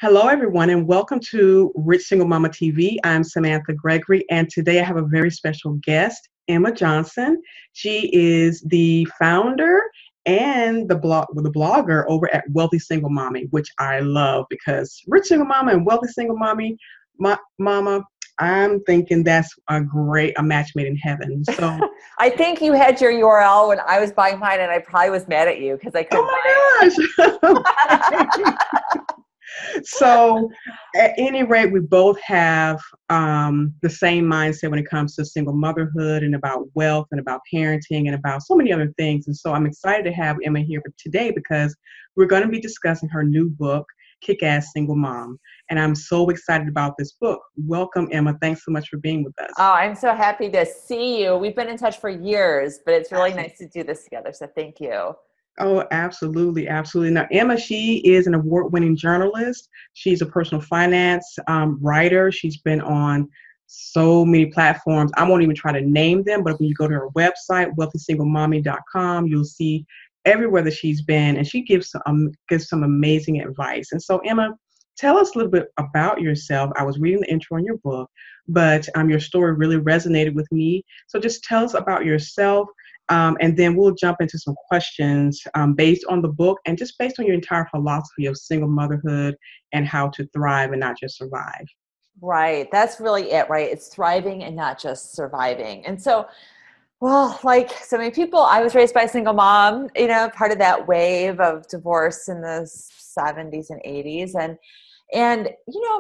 Hello, everyone, and welcome to Rich Single Mama TV. I'm Samantha Gregory, and today I have a very special guest, Emma Johnson. She is the founder and the blogger over at Wealthy Single Mommy, which I love because Rich Single Mama and Wealthy Single Mommy, Mama, I'm thinking that's a match made in heaven. So, I think you had your URL when I was buying mine, and I probably was mad at you because I couldn't oh my gosh. So at any rate, we both have the same mindset when it comes to single motherhood and about wealth and about parenting and about so many other things. And so I'm excited to have Emma here today because we're going to be discussing her new book, Kick-Ass Single Mom. And I'm so excited about this book. Welcome, Emma. Thanks so much for being with us. Oh, I'm so happy to see you. We've been in touch for years, but it's really nice to do this together. So thank you. Oh, absolutely. Absolutely. Now, Emma, she is an award-winning journalist. She's a personal finance writer. She's been on so many platforms. I won't even try to name them, but when you go to her website, wealthysinglemommy.com, you'll see everywhere that she's been, and she gives some amazing advice. And so, Emma, tell us a little bit about yourself. I was reading the intro in your book, but your story really resonated with me. So just tell us about yourself. And then we'll jump into some questions based on the book and just based on your entire philosophy of single motherhood and how to thrive and not just survive. Right. That's really it, right? It's thriving and not just surviving. And so, well, like so many people, I was raised by a single mom, part of that wave of divorce in the 70s and 80s. And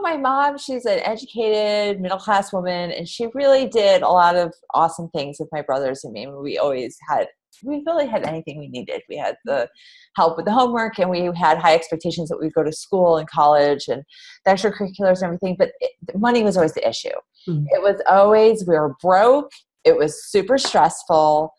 my mom, she's an educated middle-class woman, and she really did a lot of awesome things with my brothers and me. We really had anything we needed. We had the help with the homework, and we had high expectations that we'd go to school and college and the extracurriculars and everything. But money was always the issue. Mm-hmm. It was always, we were broke. It was super stressful.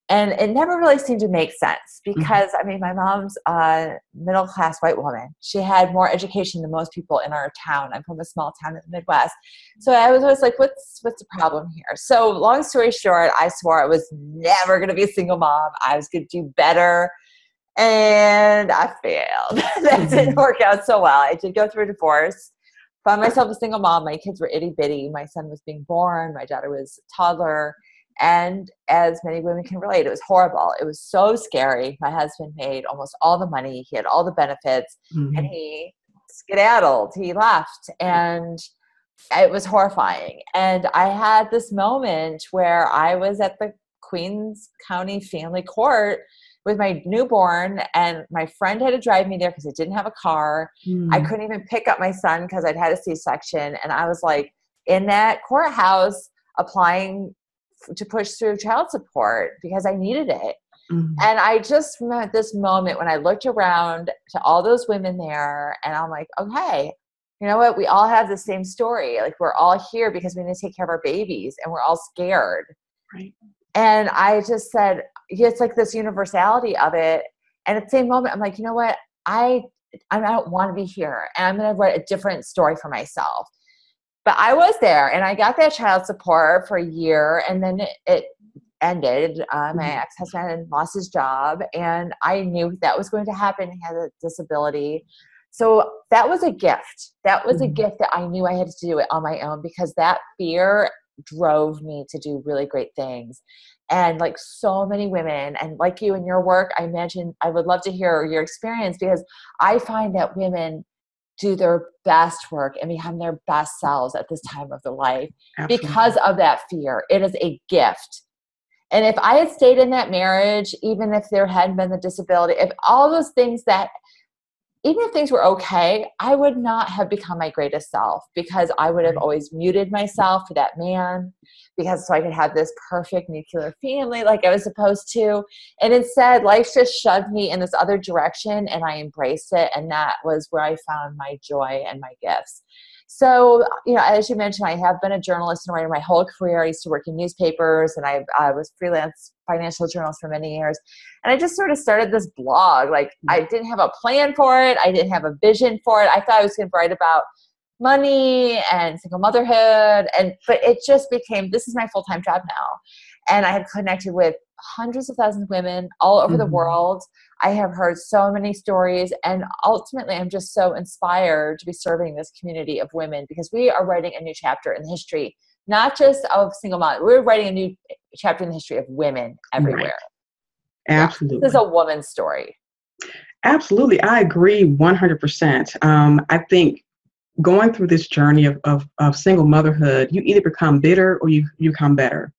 And it never really seemed to make sense because, my mom's a middle-class white woman. She had more education than most people in our town. I'm from a small town in the Midwest. So I was always like, what's the problem here? So long story short, I swore I was never going to be a single mom. I was going to do better. And I failed. That didn't work out so well. I did go through a divorce. Found myself a single mom. My kids were itty-bitty. My son was being born. My daughter was a toddler. And as many women can relate, it was horrible. It was so scary. My husband made almost all the money. He had all the benefits, and he skedaddled. He left, and it was horrifying. And I had this moment where I was at the Queens County Family Court with my newborn, and my friend had to drive me there because I didn't have a car. I couldn't even pick up my son because I'd had a C-section. And I was like in that courthouse applying to push through child support because I needed it. And I just remember this moment when I looked around to all those women there, and I'm like, okay, you know what? We all have the same story. Like, we're all here because we need to take care of our babies, and we're all scared. Right. And I just said, it's like this universality of it. And at the same moment, I'm like, you know what? I don't want to be here, and I'm going to write a different story for myself. But I was there, and I got that child support for a year, and then it ended. My ex-husband lost his job, and I knew that was going to happen. He had a disability. So that was a gift. That was a gift that I knew I had to do it on my own because that fear drove me to do really great things. And like so many women, and like you in your work, I imagine I would love to hear your experience because I find that women do their best work and become their best selves at this time of their life. Absolutely. Because of that fear. It is a gift. And if I had stayed in that marriage, even if there hadn't been the disability, if all those things even if things were okay, I would not have become my greatest self because I would have always muted myself for that man so I could have this perfect nuclear family like I was supposed to. And instead, life just shoved me in this other direction, and I embraced it. And that was where I found my joy and my gifts. So, as you mentioned, I have been a journalist and writer my whole career. I used to work in newspapers, and I was freelance financial journalist for many years. And I just sort of started this blog. Like, I didn't have a plan for it. I didn't have a vision for it. I thought I was going to write about money and single motherhood. But it just became, this is my full-time job now. And I have connected with hundreds of thousands of women all over the world. I have heard so many stories, and ultimately I'm just so inspired to be serving this community of women, because we are writing a new chapter in the history, not just of single mom. We're writing a new chapter in the history of women everywhere. Right. Absolutely. Yeah. This is a woman's story. Absolutely. I agree 100%. I think going through this journey of single motherhood, you either become bitter or you become better.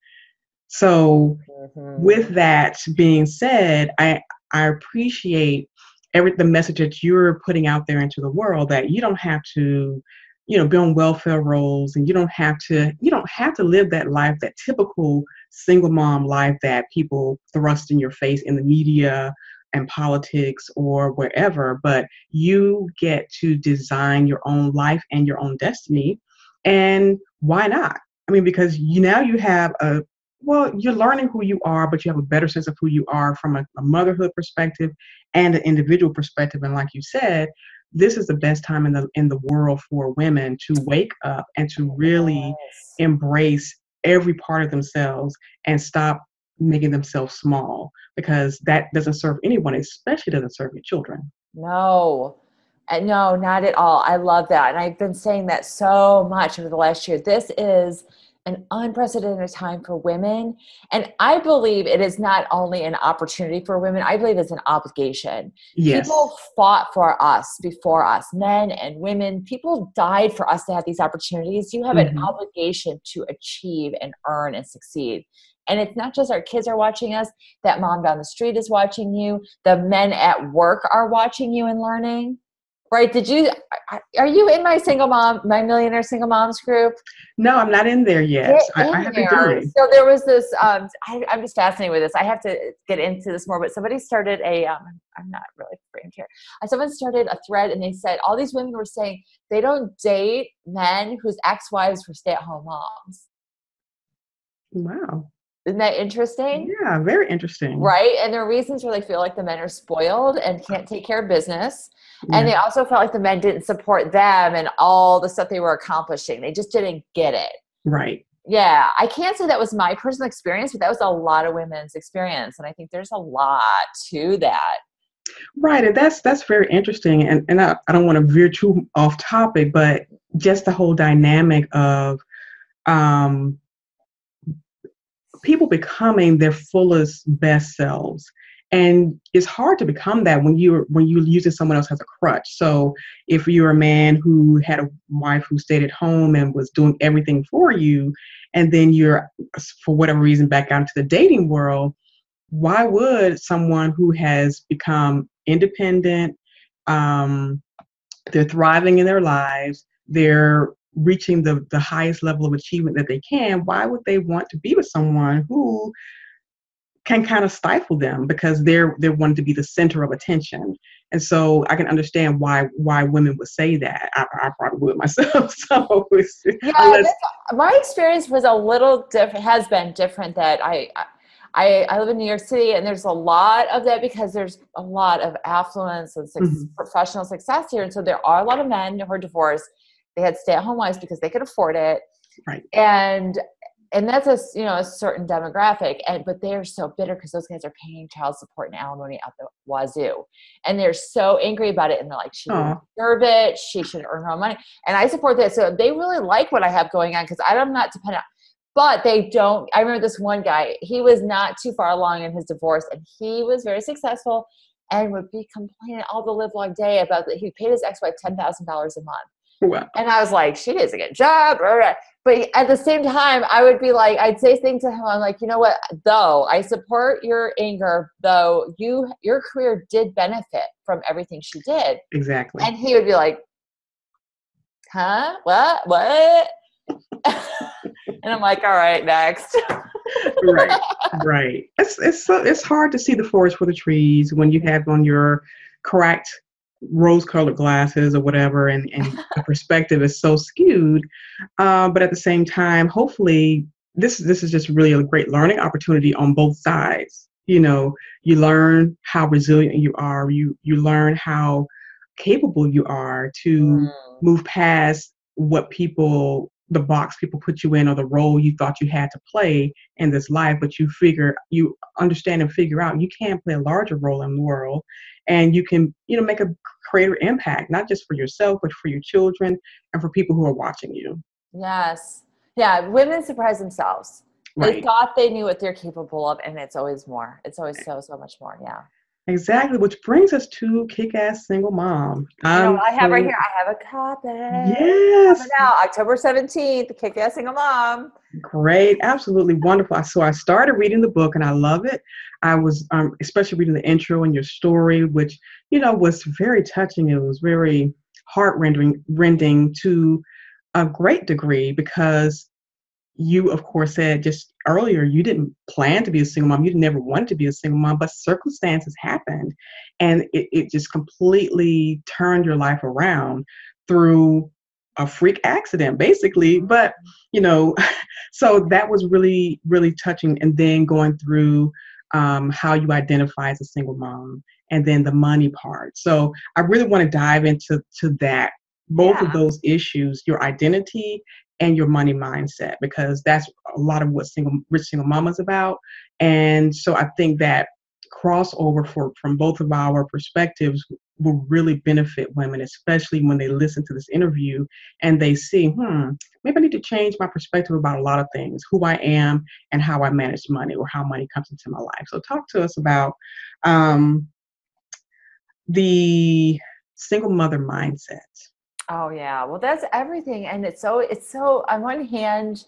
So with that being said, I appreciate the message that you're putting out there into the world, that you don't have to, be on welfare rolls, and you don't have to live that life, that typical single mom life that people thrust in your face in the media and politics or wherever, but you get to design your own life and your own destiny. And why not? I mean, because now you have you're learning who you are, but you have a better sense of who you are from a motherhood perspective and an individual perspective. And like you said, this is the best time in the world for women to wake up and to really embrace every part of themselves and stop making themselves small, because that doesn't serve anyone, especially doesn't serve your children. No, not at all. I love that. And I've been saying that so much over the last year. This is an unprecedented time for women. And I believe it is not only an opportunity for women, I believe it's an obligation. Yes. People fought for us before us, men and women. People died for us to have these opportunities. You have an obligation to achieve and earn and succeed. And it's not just our kids are watching us. That mom down the street is watching you. The men at work are watching you and learning. Right? Are you in my millionaire single moms group? No, I'm not in there yet. I have to join. So there was this, I'm just fascinated with this. I have to get into this more, but somebody started I'm not really framed here. Someone started a thread, and they said all these women were saying they don't date men whose ex-wives were stay-at-home moms. Wow. Isn't that interesting? Yeah, very interesting. Right? And there are reasons where they feel like the men are spoiled and can't take care of business. Yeah. And they also felt like the men didn't support them and all the stuff they were accomplishing. They just didn't get it. Right. Yeah. I can't say that was my personal experience, but that was a lot of women's experience. And I think there's a lot to that. Right. And that's very interesting. And I don't want to veer too off topic, but just the whole dynamic of people becoming their fullest best selves. And it's hard to become that when you're using someone else as a crutch. So if you're a man who had a wife who stayed at home and was doing everything for you, and then you're, for whatever reason, back out into the dating world, why would someone who has become independent, they're thriving in their lives, they're reaching the highest level of achievement that they can, why would they want to be with someone who can kind of stifle them because they're wanting to be the center of attention? And so I can understand why women would say that. I probably would myself. So my experience was a little different, has been different, that I live in New York City, and there's a lot of that because there's a lot of affluence and professional success here. And so there are a lot of men who are divorced. They had stay-at-home wives because they could afford it. Right. And that's a certain demographic, but they're so bitter because those guys are paying child support and alimony out the wazoo, and they're so angry about it. And they're like, she didn't deserve it. She should earn her own money. And I support that. So they really like what I have going on because I'm not dependent. But they don't. I remember this one guy. He was not too far along in his divorce, and he was very successful, and would be complaining all the livelong day about that he paid his ex-wife $10,000 a month. Wow. And I was like, she needs to get a job. But at the same time, I would be like, I'd say things to him. I'm like, you know what? Though I support your anger, though your career did benefit from everything she did. Exactly. And he would be like, huh? What? And I'm like, all right, next. Right. It's hard to see the forest for the trees when you have on your cracked rose-colored glasses or whatever, and the perspective is so skewed. But at the same time, hopefully, this is just really a great learning opportunity on both sides. You learn how resilient you are. You learn how capable you are to move past what people the box people put you in or the role you thought you had to play in this life, but you understand and figure out you can play a larger role in the world, and you can, make a greater impact, not just for yourself, but for your children and for people who are watching you. Yes. Yeah. Women surprise themselves. They Right. thought they knew what they're capable of, and it's always more. It's always so, so much more. Yeah. Exactly, which brings us to Kick-Ass Single Mom. You know what I have right here? I have a copy. Yes, Coming out October 17th, the Kick-Ass Single Mom. great, absolutely wonderful. So I started reading the book and I love it. I was especially reading the intro and your story, which, was very touching. It was very heart-rending to a great degree, because you, of course, said just earlier you didn't plan to be a single mom. You never wanted to be a single mom, but circumstances happened, and it just completely turned your life around through a freak accident, basically. But, so that was really, really touching. And then going through how you identify as a single mom, and then the money part. So I really want to dive into that, both of those issues, your identity and your money mindset, because that's a lot of what Rich Single Mama is about. And so I think that crossover from both of our perspectives will really benefit women, especially when they listen to this interview and they see, maybe I need to change my perspective about a lot of things, who I am and how I manage money, or how money comes into my life. So talk to us about the single mother mindset. Oh yeah. Well, that's everything. And it's so on one hand,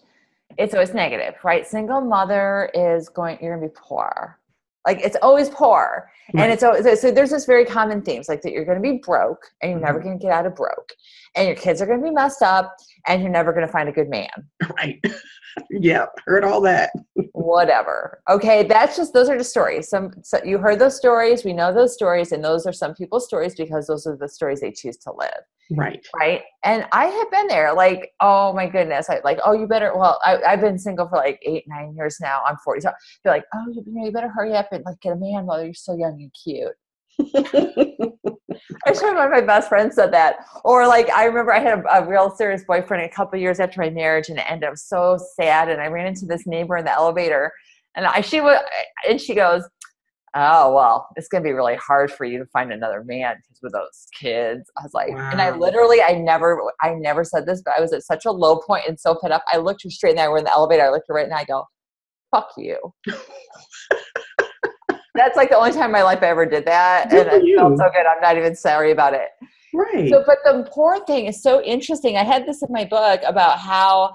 it's always negative, right? Single mother you're going to be poor. Like it's always poor. Right. And it's always, so there's this very common themes, like that you're going to be broke and you're never going to get out of broke, and your kids are going to be messed up and you're never going to find a good man. Right. Yep. Heard all that. Whatever. Okay. Those are just stories. So you heard those stories. We know those stories, and those are some people's stories because those are the stories they choose to live. Right. Right. And I have been there, like, oh my goodness. I've been single for like 8-9 years now. I'm 40. So they're like, oh, you better hurry up and like get a man while you're so young and cute. I sure one of my best friends said that. Or like, I remember I had a real serious boyfriend a couple of years after my marriage, and it ended up so sad. And I ran into this neighbor in the elevator, and she goes, oh, well, it's going to be really hard for you to find another man because with those kids. I was like, wow. And I never said this, but I was at such a low point and so fed up. I looked her straight in the eye. We're in the elevator. I looked her right in the eye. I go, fuck you. That's like the only time in my life I ever did that. And it felt so good. I'm not even sorry about it. Right. So, but the poor thing is so interesting. I had this in my book about how,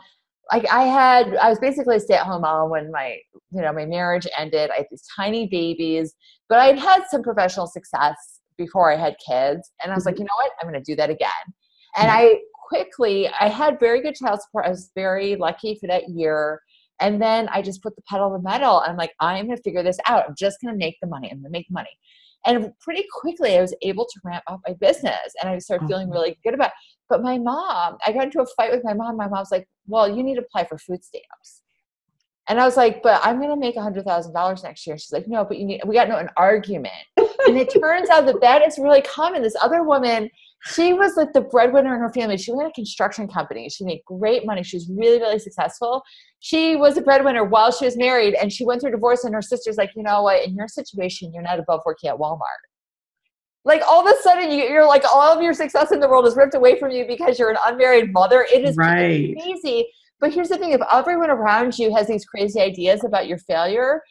like, I was basically a stay-at-home mom when my marriage ended. I had these tiny babies, but I'd had some professional success before I had kids. And I was like, you know what? I'm going to do that again. And I had very good child support. I was very lucky for that year. And then I just put the pedal to the metal. I'm like, I'm going to figure this out. I'm just going to make the money. I'm going to make money. And pretty quickly, I was able to ramp up my business, and I started feeling really good about it. But my mom, I got into a fight with my mom. My mom's like, well, you need to apply for food stamps. And I was like, but I'm going to make $100,000 next year. And she's like, no, but we got into an argument. And it turns out that is really common. This other woman, she was like the breadwinner in her family. She ran a construction company. She made great money. She was really, really successful. She was a breadwinner while she was married, and she went through divorce, and her sister's like, you know what, in your situation, you're not above working at Walmart. Like all of a sudden you're like, all of your success in the world is ripped away from you because you're an unmarried mother. It is crazy. But here's the thing, if everyone around you has these crazy ideas about your failure,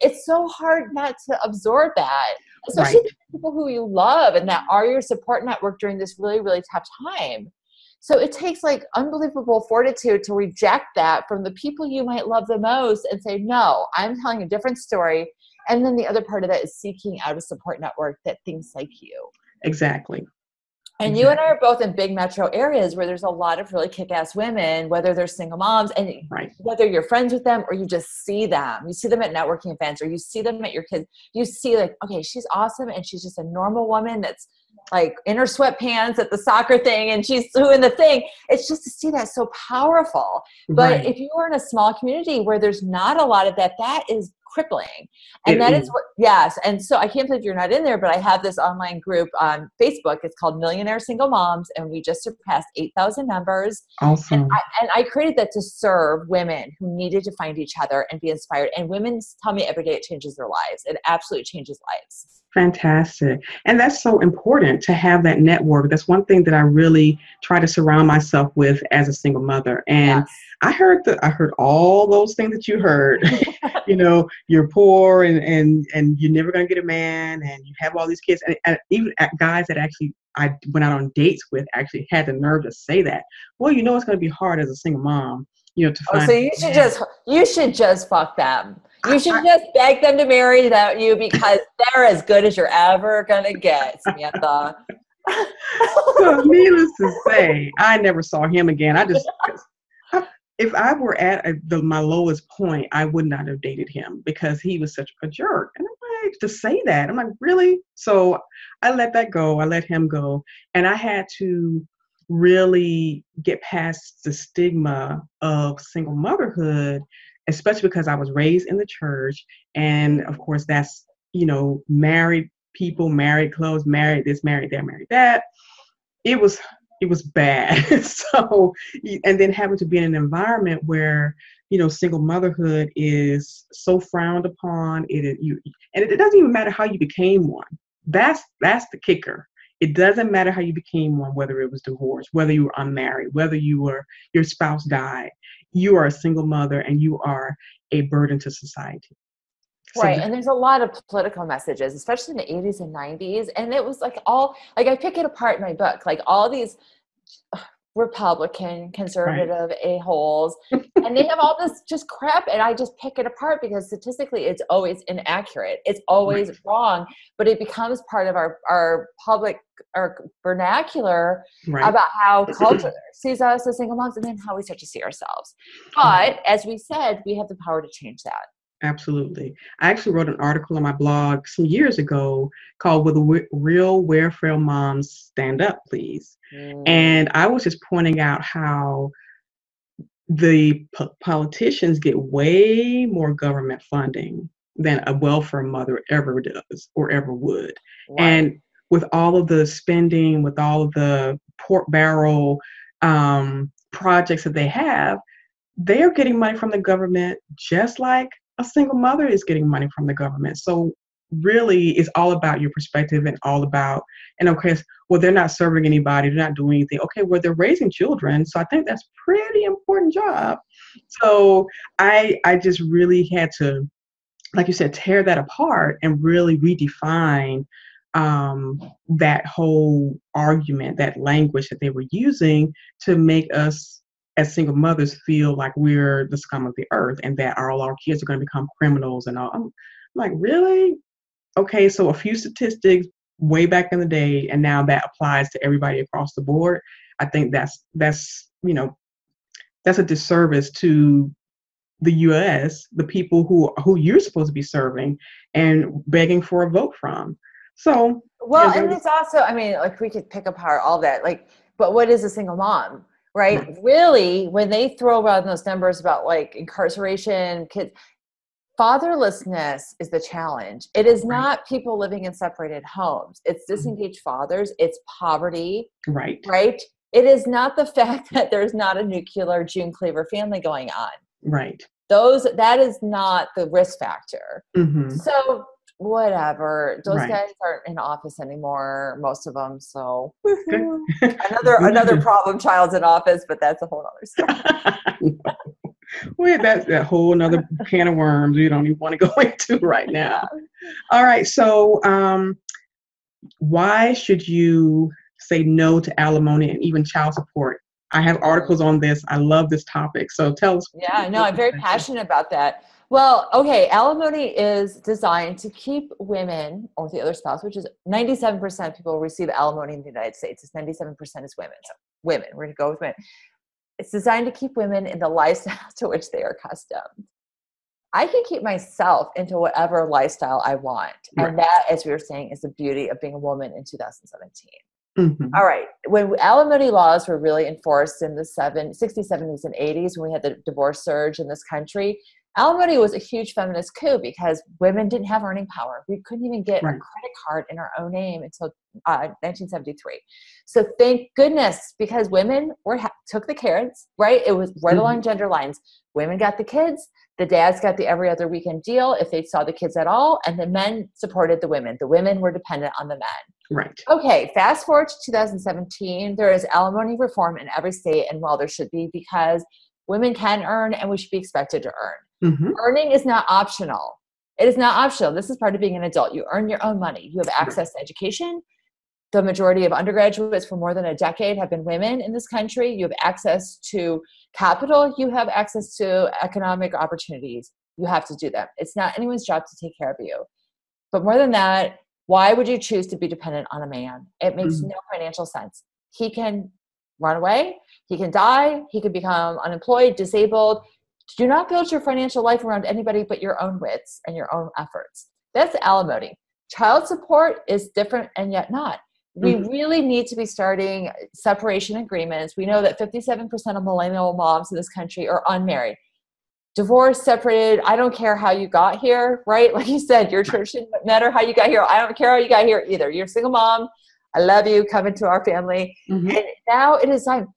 it's so hard not to absorb that. Especially the people who you love and that are your support network during this really, really tough time. So it takes like unbelievable fortitude to reject that from the people you might love the most and say, no, I'm telling a different story. And then the other part of that is seeking out a support network that thinks like you. Exactly. And you and I are both in big metro areas where there's a lot of really kick-ass women, whether they're single moms and whether you're friends with them or you just see them. You see them at networking events or you see them at your kids. You see like, okay, she's awesome and she's just a normal woman that's like in her sweatpants at the soccer thing and she's doing the thing. It's just to see that so powerful. But if you are in a small community where there's not a lot of that, that is crippling. And that is what, yes. And so I can't believe you're not in there, but I have this online group on Facebook. It's called Millionaire Single Moms, and we just surpassed 8,000 members. Awesome. And I created that to serve women who needed to find each other and be inspired. And women tell me every day it changes their lives. It absolutely changes lives. Fantastic. And that's so important to have that network. That's one thing that I really try to surround myself with as a single mother. And Yes. I heard all those things that you heard. You're poor and you're never going to get a man, and you have all these kids. And even guys that actually I went out on dates with actually had the nerve to say that. Well, it's going to be hard as a single mom, to find. So you should just fuck them. You should just beg them to marry you because they're as good as you're ever gonna get, Samantha. So needless to say, I never saw him again. If I were at my lowest point, I would not have dated him because he was such a jerk. And I'm like, to say that, I'm like, really? So I let that go. I let him go. And I had to really get past the stigma of single motherhood, especially because I was raised in the church. And of course, that's, married people, married clothes, married this, married that, married that. It was bad. So, and then having to be in an environment where, single motherhood is so frowned upon. And it doesn't even matter how you became one. That's the kicker. It doesn't matter how you became one, whether it was divorced, whether you were unmarried, whether your spouse died. You are a single mother and you are a burden to society. Right. And there's a lot of political messages, especially in the 80s and 90s. And it was I pick it apart in my book, like all these Republican, conservative a-holes, and they have all this just crap, and I just pick it apart because statistically it's always inaccurate. It's always wrong, but it becomes part of our public, our vernacular about how culture sees us as single moms and then how we start to see ourselves. But as we said, we have the power to change that. Absolutely. I actually wrote an article on my blog some years ago called "Will the Real Welfare Moms Stand Up, Please?" And I was just pointing out how the politicians get way more government funding than a welfare mother ever does or ever would. Right. And with all of the spending, with all of the pork barrel projects that they have, they're getting money from the government just like a single mother is getting money from the government. So really it's all about your perspective and all about, and okay, well, they're not serving anybody, they're not doing anything. Okay, well, they're raising children. So I think that's pretty important job. So I just really had to, like you said, tear that apart and really redefine that whole argument, that language that they were using to make us as single mothers feel like we're the scum of the earth and that all our kids are going to become criminals and all. I'm like, really? Okay, so a few statistics way back in the day, and now that applies to everybody across the board. I think that's a disservice to the U.S., the people who you're supposed to be serving and begging for a vote from. So and it's also, we could pick apart all that, but what is a single mom? Right? Really, when they throw around those numbers about incarceration, kids, fatherlessness is the challenge. It is not people living in separated homes. It's disengaged fathers. It's poverty. Right? It is not the fact that there's not a nuclear June Cleaver family going on. Right. That is not the risk factor. Mm-hmm. So whatever. Those guys aren't in office anymore, most of them. So another problem child's in office, but that's a whole other story. Well, that's a whole another can of worms we don't even want to go into right now. All right. So why should you say no to alimony and even child support? I have articles on this. I love this topic. So tell us. Yeah, no, I'm very passionate about that. Well, okay, alimony is designed to keep women, or the other spouse, which is 97% of people receive alimony in the United States. It's 97% is women. So women, we're going to go with women. It's designed to keep women in the lifestyle to which they are accustomed. I can keep myself into whatever lifestyle I want. And that, as we were saying, is the beauty of being a woman in 2017. Mm-hmm. All right. When alimony laws were really enforced in the 60s, 70s, and 80s, when we had the divorce surge in this country, Alimony was a huge feminist coup because women didn't have earning power. We couldn't even get a Right. credit card in our own name until 1973. So thank goodness, because women took the kids, right? It was right along gender lines. Women got the kids. The dads got the every other weekend deal if they saw the kids at all. And the men supported the women. The women were dependent on the men. Right. Okay, fast forward to 2017. There is alimony reform in every state, and well, there should be, because women can earn and we should be expected to earn. Earning is not optional. It is not optional. This is part of being an adult. You earn your own money. You have access to education. The majority of undergraduates for more than a decade have been women in this country. You have access to capital. You have access to economic opportunities. You have to do them. It's not anyone's job to take care of you. But more than that, why would you choose to be dependent on a man? It makes no financial sense. He can run away. He can die. He can become unemployed, disabled. Do not build your financial life around anybody but your own wits and your own efforts. That's alimony. Child support is different and yet not. We really need to be starting separation agreements. We know that 57% of millennial moms in this country are unmarried. Divorced, separated, I don't care how you got here, right? Like you said, your church didn't matter how you got here. I don't care how you got here either. You're a single mom. I love you. Come into our family. And now it is time.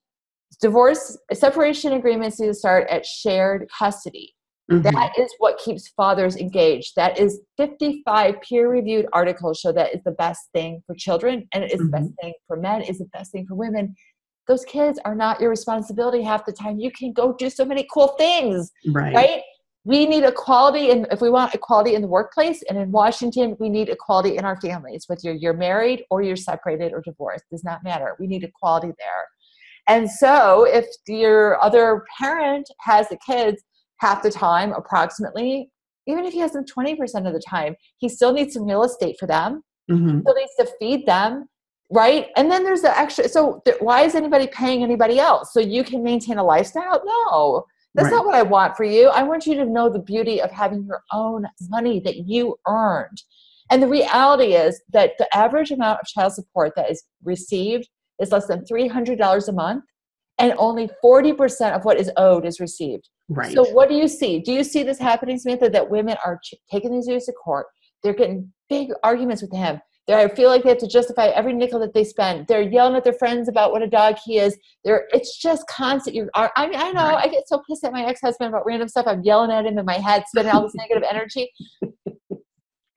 Divorce, separation agreements need to start at shared custody. That is what keeps fathers engaged. That is 55 peer-reviewed articles show that is the best thing for children, and it is the best thing for men, is the best thing for women. Those kids are not your responsibility half the time. You can go do so many cool things, right? We need equality, and if we want equality in the workplace, and in Washington, we need equality in our families. Whether you're married or you're separated or divorced, does not matter. We need equality there. And so if your other parent has the kids half the time, approximately, even if he has them 20% of the time, he still needs some real estate for them. He still needs to feed them, right? And then there's the extra. So why is anybody paying anybody else? So you can maintain a lifestyle? No, that's not what I want for you. I want you to know the beauty of having your own money that you earned. And the reality is that the average amount of child support that is received is less than $300 a month, and only 40% of what is owed is received. So what do you see? Do you see this happening, Samantha, that women are taking these dudes to court? They're getting big arguments with him. They feel like they have to justify every nickel that they spend. They're yelling at their friends about what a dog he is. It's just constant. I know. I get so pissed at my ex-husband about random stuff. I'm yelling at him in my head, spending all this negative energy.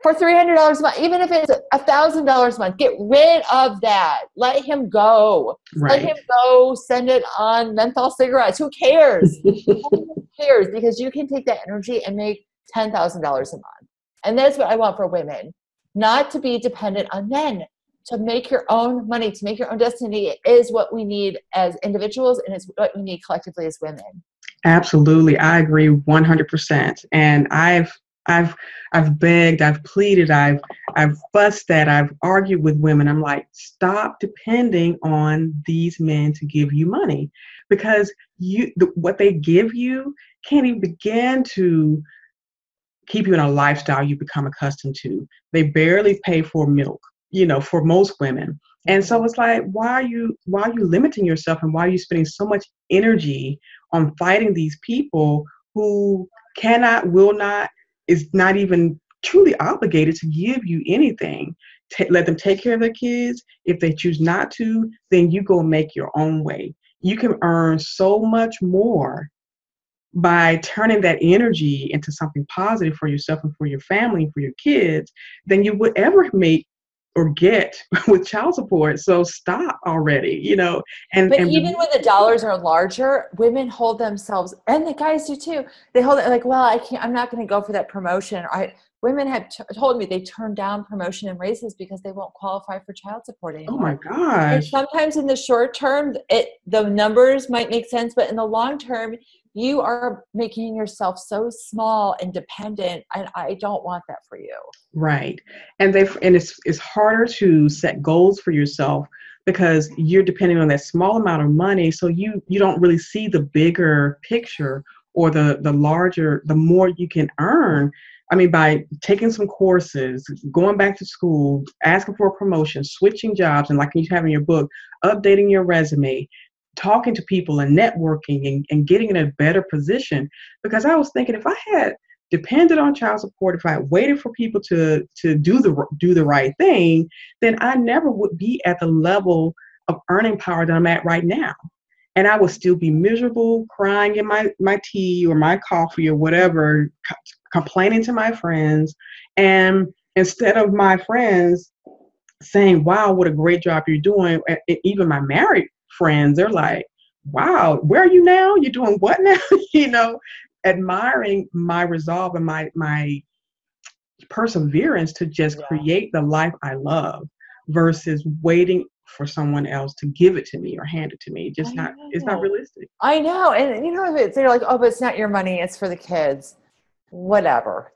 For $300 a month, even if it's $1,000 a month, get rid of that. Let him go. Let him go. Send it on menthol cigarettes. Who cares? Who cares? Because you can take that energy and make $10,000 a month. And that's what I want for women. Not to be dependent on men. To make your own money, to make your own destiny is what we need as individuals, and it's what we need collectively as women. Absolutely. I agree 100%. And I've begged, I've pleaded, I've fussed at, I've argued with women. I'm like, stop depending on these men to give you money, because what they give you can't even begin to keep you in a lifestyle you become accustomed to. They barely pay for milk, for most women. And so it's like, why are you limiting yourself, and why are you spending so much energy on fighting these people who cannot, will not, is not even truly obligated to give you anything? Let them take care of their kids. If they choose not to, then you go make your own way. You can earn so much more by turning that energy into something positive for yourself and for your family and for your kids than you would ever make or get with child support. So stop already, But even when the dollars are larger, women hold themselves, and the guys do too. They hold it like, well, I'm not going to go for that promotion. Women have told me they turn down promotion and raises because they won't qualify for child support anymore. Oh my gosh. And sometimes in the short term, the numbers might make sense, but in the long term, you are making yourself so small and dependent, and I don't want that for you. Right. And it's harder to set goals for yourself because you're depending on that small amount of money. So you don't really see the bigger picture or the larger, the more you can earn. I mean, by taking some courses, going back to school, asking for a promotion, switching jobs, and like you have in your book, updating your resume, talking to people and networking and getting in a better position. Because I was thinking, if I had depended on child support, if I had waited for people to do the right thing, then I never would be at the level of earning power that I'm at right now. And I would still be miserable, crying in my tea or my coffee or whatever, complaining to my friends. And instead of my friends saying, wow, what a great job you're doing, even my married friends, they're like, wow, where are you now? You're doing what now? Admiring my resolve and my perseverance to just create the life I love versus waiting for someone else to give it to me or hand it to me. It's not realistic. I know. And they're like, oh, but it's not your money. It's for the kids. Whatever.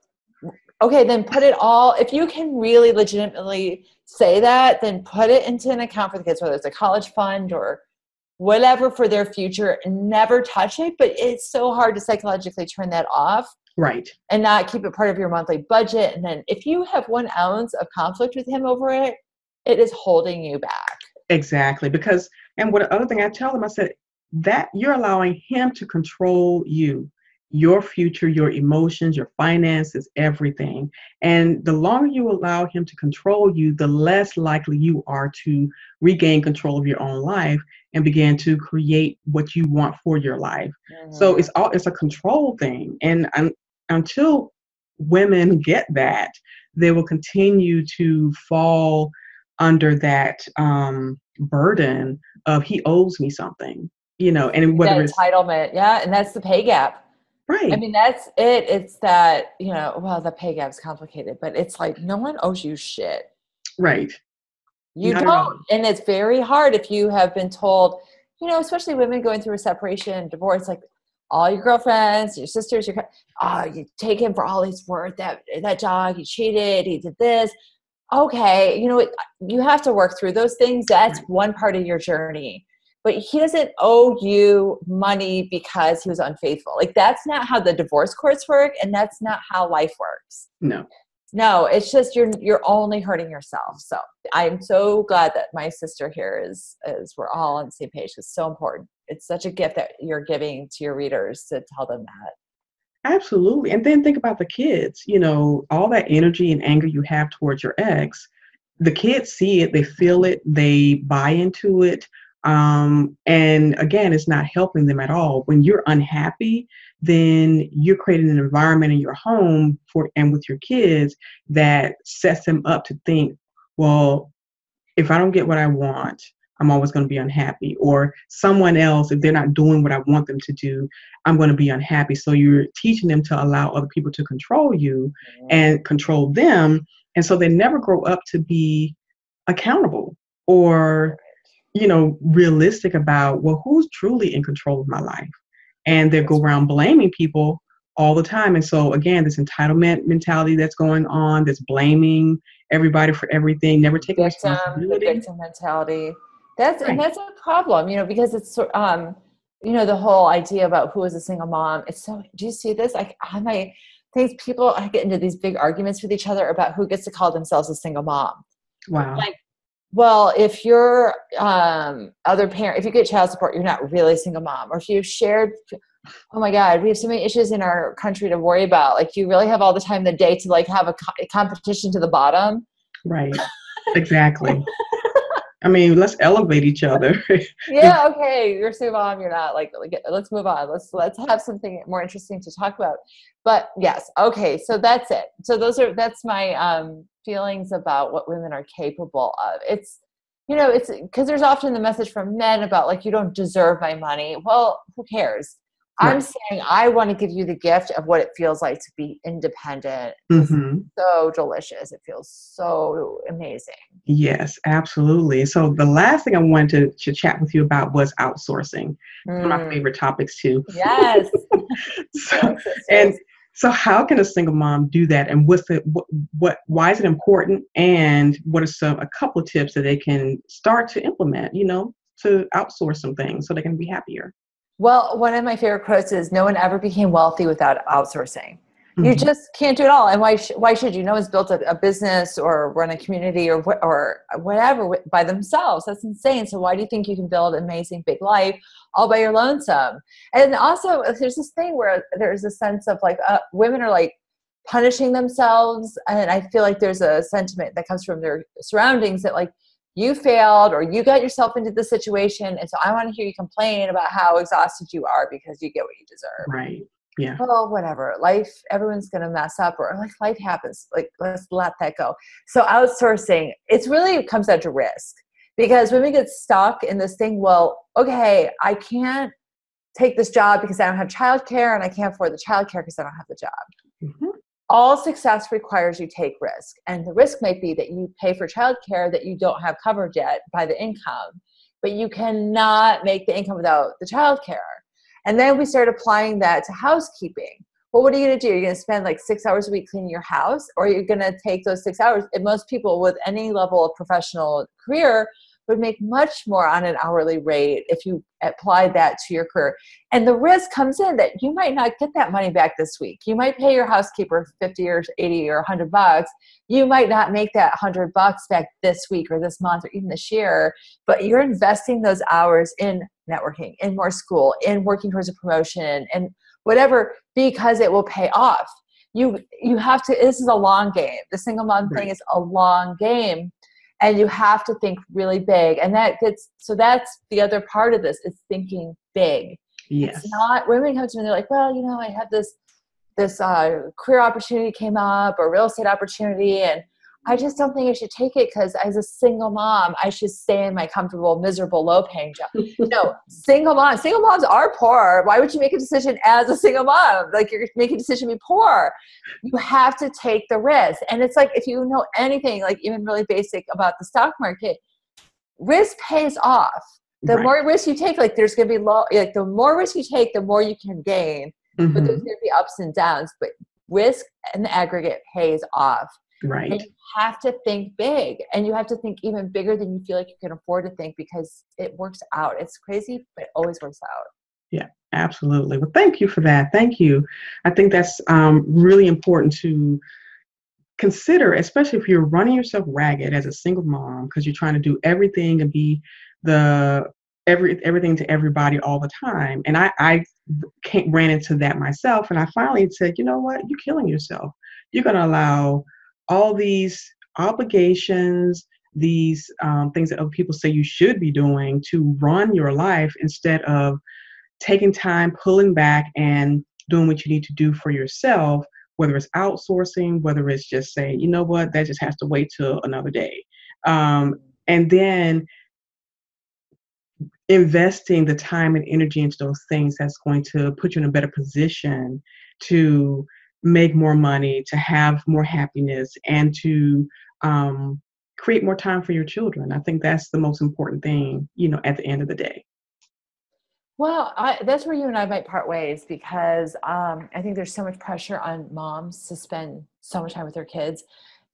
Okay, then put it all, if you can really legitimately say that, then put it into an account for the kids, whether it's a college fund or whatever for their future, and never touch it. But it's so hard to psychologically turn that off. Right. And not keep it part of your monthly budget. And then if you have 1 ounce of conflict with him over it, it is holding you back. Exactly. Because, and what the other thing I tell them, I said, that you're allowing him to control you, your future, your emotions, your finances, everything. And the longer you allow him to control you, the less likely you are to regain control of your own life and begin to create what you want for your life. Mm-hmm. So it's a control thing. And until women get that, they will continue to fall under that burden of he owes me something, and whether it's entitlement. Yeah. And that's the pay gap. Right. I mean, that's it. It's that, well, the pay gap's complicated, but it's like, no one owes you shit. Right. You don't. And it's very hard if you have been told, especially women going through a separation, divorce, like all your girlfriends, your sisters, you take him for all he's worth, that dog, he cheated, he did this. Okay. You have to work through those things. That's one part of your journey. But he doesn't owe you money because he was unfaithful. Like, that's not how the divorce courts work, and that's not how life works. No, it's just you're only hurting yourself. So I'm so glad that my sister here is we're all on the same page. It's so important. It's such a gift that you're giving to your readers to tell them that. Absolutely. And then think about the kids, all that energy and anger you have towards your ex, the kids see it, they feel it, they buy into it. And again, it's not helping them at all. When you're unhappy, then you're creating an environment in your home and with your kids that sets them up to think, well, if I don't get what I want, I'm always going to be unhappy. Or someone else, if they're not doing what I want them to do, I'm going to be unhappy. So you're teaching them to allow other people to control you and control them. And so they never grow up to be accountable or realistic about, well, who's truly in control of my life? And they go around blaming people all the time. And so again, this entitlement mentality that's going on, this blaming everybody for everything, never taking responsibility. The victim mentality. And that's a problem, because it's the whole idea about who is a single mom. It's so, do you see this? Like on my things, people get into these big arguments with each other about who gets to call themselves a single mom. Wow. Like, well, if you're other parent, if you get child support, you're not really a single mom. Or if you've shared, oh my God, we have so many issues in our country to worry about. Like, you really have all the time in the day to like have a competition to the bottom. Right. Exactly. I mean, let's elevate each other. Yeah. Okay. You're a single mom. You're not. Like, let's move on. Let's have something more interesting to talk about. But yes. Okay. So that's it. So that's my feelings about what women are capable of. It's because there's often the message from men about like, you don't deserve my money. Well, who cares? Right. I'm saying I want to give you the gift of what it feels like to be independent. Mm-hmm. So delicious. It feels so amazing. Yes, absolutely. So the last thing I wanted to chat with you about was outsourcing. One of my favorite topics too. Yes. So how can a single mom do that? And why is it important? And what are a couple of tips that they can start to implement, to outsource some things so they can be happier? Well, one of my favorite quotes is, no one ever became wealthy without outsourcing. You just can't do it all. And why should you? No one's built a business or run a community or whatever by themselves. That's insane. So why do you think you can build an amazing big life all by your lonesome? And also there's this thing where there's a sense of like women are like punishing themselves. And I feel like there's a sentiment that comes from their surroundings that like you failed or you got yourself into this situation. And so I want to hear you complain about how exhausted you are because you get what you deserve. Right. Yeah. Well, whatever. Life, everyone's going to mess up or like life happens. Like, let's let that go. So outsourcing, it comes down to risk because women get stuck in this thing. Well, okay, I can't take this job because I don't have childcare and I can't afford the childcare because I don't have the job. Mm-hmm. All success requires you take risk. And the risk might be that you pay for childcare that you don't have covered yet by the income, but you cannot make the income without the childcare. And then we started applying that to housekeeping. Well, what are you going to do? You're going to spend like 6 hours a week cleaning your house, or you're going to take those 6 hours. And most people with any level of professional career would make much more on an hourly rate if you apply that to your career. And the risk comes in that you might not get that money back this week. You might pay your housekeeper 50 or 80 or $100. You might not make that $100 back this week or this month or even this year, but you're investing those hours in networking, in more school, in working towards a promotion and whatever, because it will pay off. You have to, this is a long game. The single mom thing is a long game. And you have to think really big. And that's the other part of this is thinking big. Yes. It's not, women come to me and they're like, well, I have this career opportunity came up or real estate opportunity. And I just don't think I should take it because as a single mom, I should stay in my comfortable, miserable, low-paying job. No, single moms are poor. Why would you make a decision as a single mom? Like you're making a decision to be poor. You have to take the risk. And it's like, if you know anything, like even really basic about the stock market, risk pays off. The more risk you take, like there's going to be the more risk you take, the more you can gain. Mm-hmm. But there's going to be ups and downs. But risk in the aggregate pays off. Right. And you have to think big, and you have to think even bigger than you feel like you can afford to think because it works out. It's crazy, but it always works out. Yeah, absolutely. Well, thank you for that. Thank you. I think that's really important to consider, especially if you're running yourself ragged as a single mom because you're trying to do everything and be everything to everybody all the time. And I ran into that myself, and I finally said, you know what? You're killing yourself. You're going to allow all these obligations, these things that other people say you should be doing to run your life instead of taking time, pulling back and doing what you need to do for yourself, whether it's outsourcing, whether it's just saying, you know what, that just has to wait till another day. And then investing the time and energy into those things that's going to put you in a better position to make more money, to have more happiness, and to create more time for your children. I think that's the most important thing, at the end of the day. Well, that's where you and I might part ways because I think there's so much pressure on moms to spend so much time with their kids.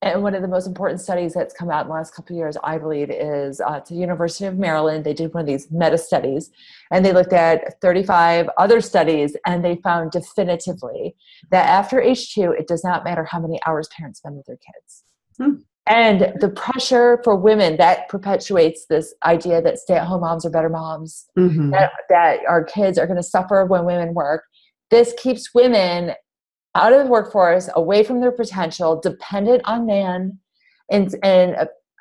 And one of the most important studies that's come out in the last couple of years, I believe, is to the University of Maryland. They did one of these meta studies, and they looked at 35 other studies, and they found definitively that after age 2, it does not matter how many hours parents spend with their kids. And the pressure for women, that perpetuates this idea that stay-at-home moms are better moms, that our kids are going to suffer when women work. This keeps women out of the workforce, away from their potential, dependent on man, and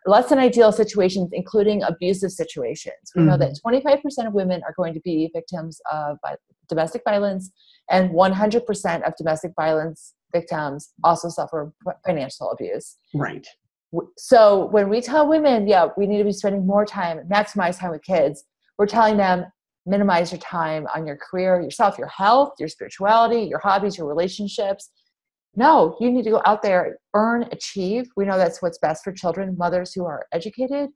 less than ideal situations, including abusive situations. We know that 25% of women are going to be victims of domestic violence, and 100% of domestic violence victims also suffer financial abuse. Right. So when we tell women, we need to be spending more time, maximize time with kids, we're telling them, minimize your time on your career, yourself, your health, your spirituality, your hobbies, your relationships. No, you need to go out there, earn, achieve. We know that's what's best for children, mothers who are educated,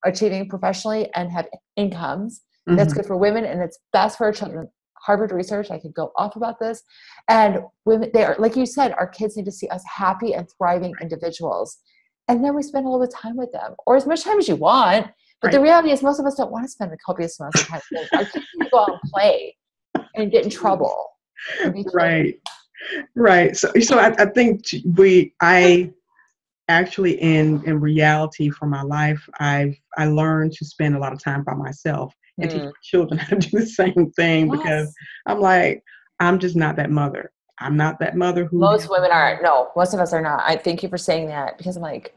achieving professionally, and have incomes. That's good for women, and it's best for our children. Harvard research, I could go off about this. And women, they are, like you said, our kids need to see us happy and thriving individuals. And then we spend a little bit of time with them, or as much time as you want. But the reality is most of us don't want to spend a copious amount of time with them. Our kids need to go out and play and get in trouble. Right. Right. So I think I actually in reality for my life, I learned to spend a lot of time by myself and teach my Mm. children how to do the same thing because Yes. I'm like, I'm just not that mother. I'm not that mother who Most has women aren't. No, most of us are not. I thank you for saying that because I'm like,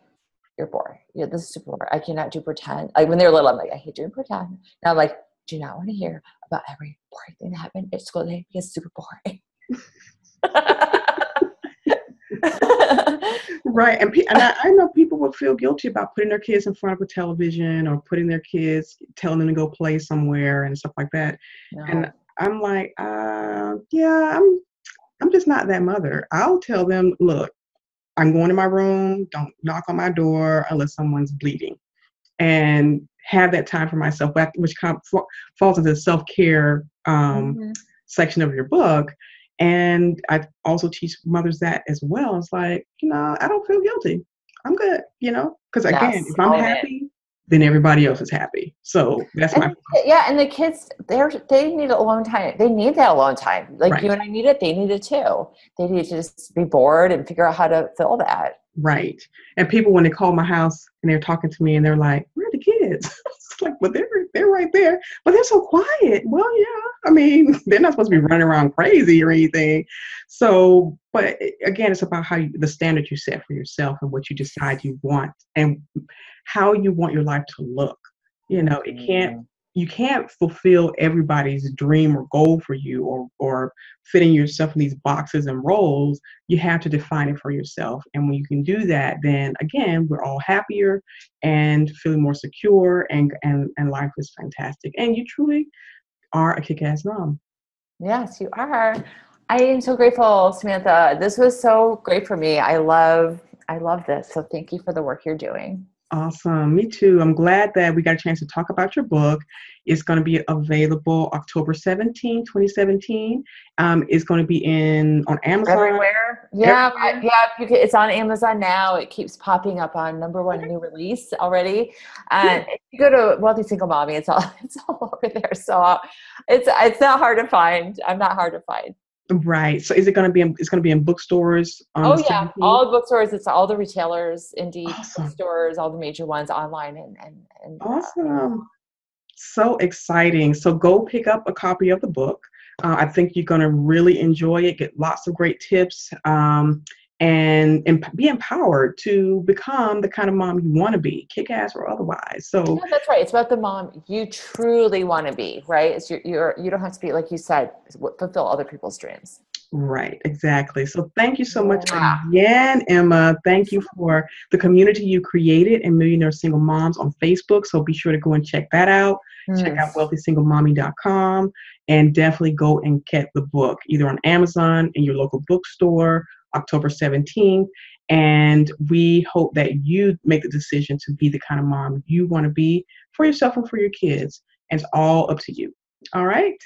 you're bored. Yeah, this is super bored. I cannot do pretend. Like when they're little, I'm like, I hate doing pretend. Now I'm like, do you not want to hear about every boring thing that happened at school today because it's super boring. right. And I know people would feel guilty about putting their kids in front of a television or putting their kids, telling them to go play somewhere and stuff like that. And No. I'm like, yeah, I'm just not that mother. I'll tell them, look, I'm going to my room. Don't knock on my door unless someone's bleeding, and have that time for myself, which falls into the self-care Mhm. section of your book. And I also teach mothers that as well. It's like, I don't feel guilty. I'm good, because again, Yes, if I'm own it. happy, then everybody else is happy. So that's my And yeah, and the kids, they need alone time. They need that alone time. Like right. you and I need it. They need it too. They need to just be bored and figure out how to fill that. Right. And people, when they call my house and they're talking to me and they're like, where are the kids? It's like, well, they're right there, but they're so quiet. Well, yeah, I mean, they're not supposed to be running around crazy or anything. So, but again, it's about the standard you set for yourself and what you decide you want and how you want your life to look. Mhm. You can't fulfill everybody's dream or goal for you, or fitting yourself in these boxes and roles. You have to define it for yourself. And when you can do that, then again, we're all happier and feeling more secure, and life is fantastic. And you truly are a kick-ass mom. Yes, you are. I am so grateful, Samantha. This was so great for me. I love this. So thank you for the work you're doing. Awesome. Me too. I'm glad that we got a chance to talk about your book. It's going to be available October 17, 2017. It's going to be on Amazon Everywhere. Yeah, everywhere. yeah. It's on Amazon now. It keeps popping up on number one Okay. new release already. Yeah. And if you go to Wealthy Single Mommy, it's all it's all over there. So it's not hard to find. I'm not hard to find. Right. So is it going to be it's going to be in bookstores on the Oh yeah, 17th? all the bookstores. It's all the retailers, indie Awesome. bookstores, all the major ones online and Awesome. So exciting. So go pick up a copy of the book. I think you're going to really enjoy it, get lots of great tips, and be empowered to become the kind of mom you want to be, kick ass or otherwise. So, yeah, that's right. It's about the mom you truly want to be, right? It's you don't have to be, like you said, fulfill other people's dreams. right, exactly. So thank you so much Yeah. again, Emma. Thank you for the community you created in Millionaire Single Moms on Facebook. So be sure to go and check that out. Check Mm. out wealthysinglemommy.com and definitely go and get the book either on Amazon, in your local bookstore, October 17th. And we hope that you make the decision to be the kind of mom you want to be for yourself and for your kids. And it's all up to you. All right.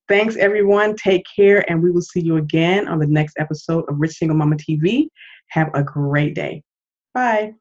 Thanks, everyone. Take care, and we will see you again on the next episode of Rich Single Mama TV. Have a great day. Bye.